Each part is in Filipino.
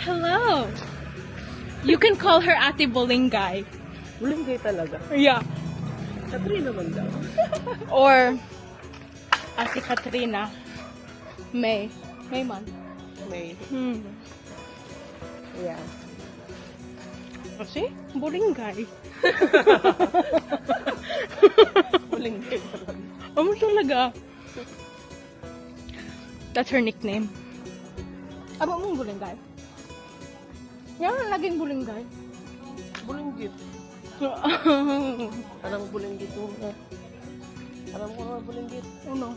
Hello. You can call her Ate Bolingay. Bulingay talaga. Yeah. Katrina naman daw. Or Ate Katrina. May. May man. May. Yeah. Kasi, Bolingay. Bulingay talaga. Ano talaga? That's her nickname. Aba mong Bolingay? Yan, laging Bolingay. Bulinggit. Alam mo bulinggit mo. Alam mo nga bulinggit. Ano?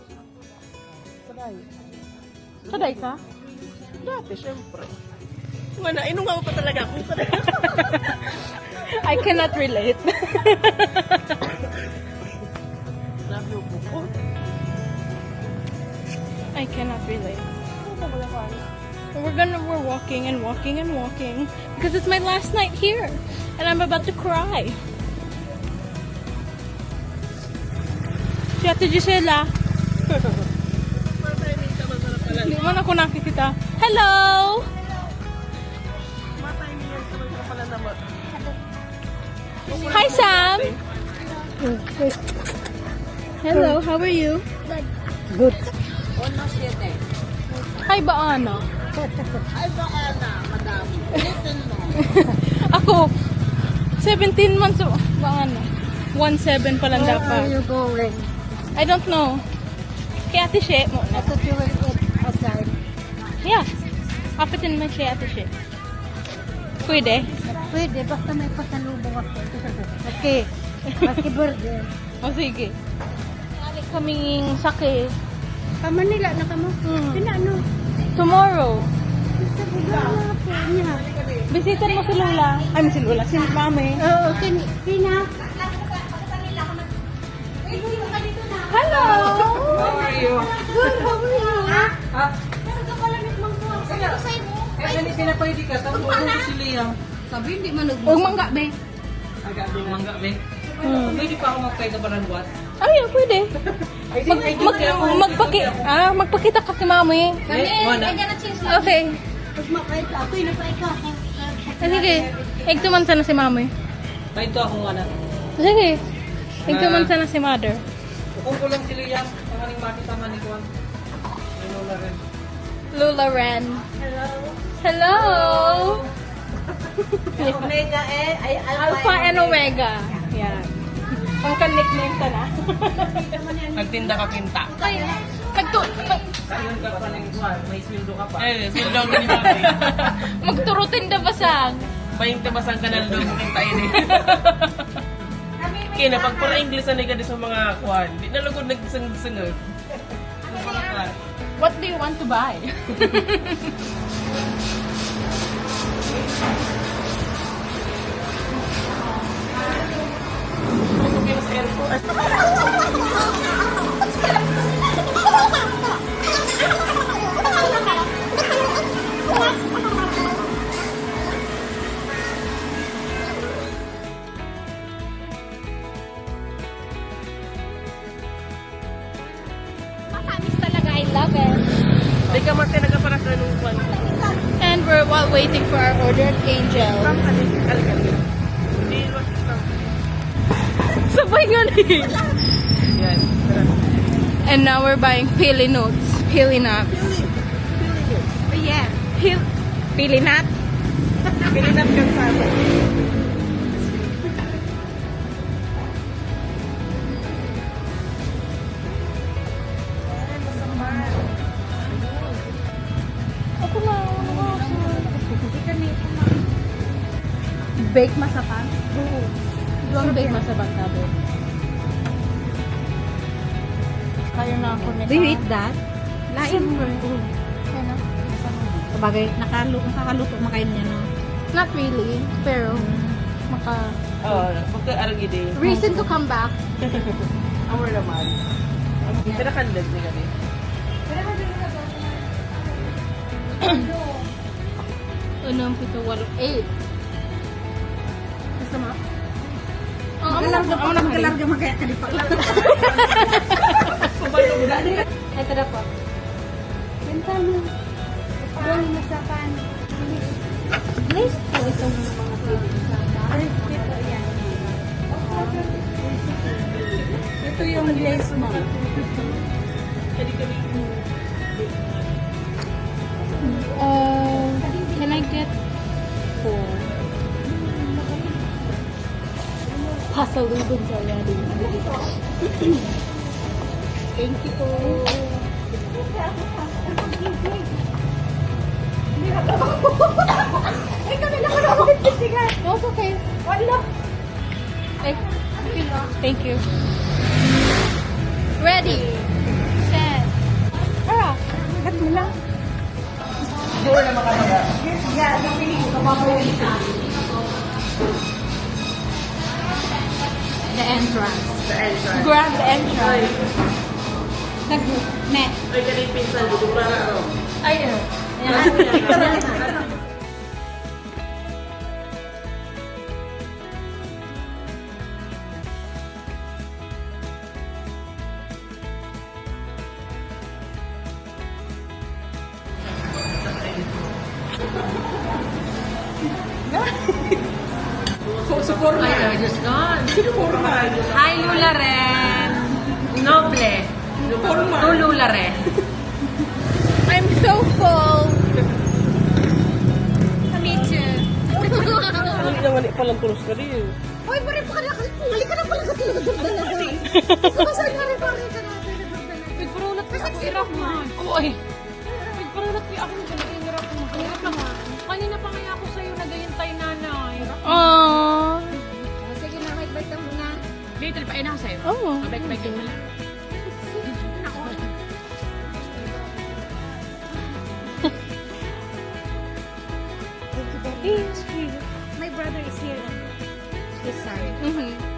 Saday. Saday ka? Dati, syempre. Nga na, inungaw pa talaga ako. Saday. I cannot relate. Nabiyo po ko. I cannot relate. Ano ba naman? We're walking and walking and walking because it's my last night here and I'm about to cry. Si Ate Gisela. Matay ka masarap pala. Hindi mo na ako nakikita. Hello! Matay niya sa pala naman. Hi, Sam! Hello, how are you? Good. Hi, Baana. Ay, baka na, madam. Listen mo. Ako, 17 months. Baana. 1-7 pa lang Where are dapat. you going? I don't know. Kaya Ate She mo I na. thought you were outside. Yeah. Kapitin mo siya Ate She. Pwede? Pwede, basta may pasalubong ako. Okay. Maski burger. O sige. Lagi kaming sakit. Ka Manila na kamo. Pinano? Tomorrow. Sa buwan na po niya. Bisitan mo si Lola. Ay, si Lola. Si Mami. Oo, Pina. Hello! How are you? Good, how are you? Ha? Eh, ganit pinapwede ka. Tanong mo si Liam. Sabi, hindi man Huwag mangga, be. Aga, di mangga, be. Pwede pa ako magkaya na baranguat. Ay, pwede. Magpakita ka kay Mami. Okay. Ako'y napaika. Sige. Igtuman sana si Mami. Kaya ito ako nga na. Sige. Igtuman sana si Mother. Kung ko lang si Liam, ang aning makita man ni Juan. Ano na rin. Lula Ren. Hello. Omega ay Alpha and Omega. Yan. Pangka-nickname ka na. Nagtinda ka pinta. Ay, Ayun ka pa ng Juan, may sweldo ka pa. Eh, sweldo ka ni Mami. magturutin na basag. 20 basang ka na doon kintain eh. Kaya na, pag pura English na ka sa mga Juan, di na lugod nagsunod. What do you want to buy? Matamis talaga. I love it. Di ka mati nagapara ka nung Juan. And we're while waiting for our order, Angel. Sabay nga ni. Yan. And now we're buying pili nuts. Pili nuts. Oh, yeah. Pili nut. Pilinap kang sama. Ako na. Bake masapan? Oo. Doon bake masapan sabi. Kaya na ako nito. Do you eat that? Lain. Siyempre. Kaya na. Sabagay, nakakaluto makain niya, no? Not really. Pero, maka... Oo, pagka-arang ide. Reason to come back. Amor naman. Pero kandag ni kami. Unang pito, 8. Gusto mo? Oo, ako na Magalarga magkaya ka di pa. Ito na po. Benta mo. Doon masapan. Place po itong mga recipe po yan. Ito yung lace mo. Can I get 4? Pasalubong sa already. Thank you po. Ay, kami na ko na magtitigan. No, it's okay. Wala. Thank you. Ready. Set. Ah, kat mo lang. The entrance. Grab the entrance. Nag-net. Ay, kanina pinsan, dito para ako. Ayun. Support na. Ay, Diyos ko. Support na. Hi, Lula Ren. Noble. Tu Lula Ren. I'm so full. Me too. Hindi naman palang tulos ka rin. Hoy, pare pa ka na. Huli ka na pala ka talaga dalaga. Kumasan ka rin pa rin ka natin. Nagparulat ka sa hirap mo. Uy. Nagparulat ka ako ng hirap mo. Hirap na nga. Kanina pa kaya ako sa'yo nagayantay nanay. Aww. Sige na, bait-bait ka muna. Little pa, ina ko sa'yo. Oh. Mabait-bait ka muna. My brother is here. This side. Mm-hmm.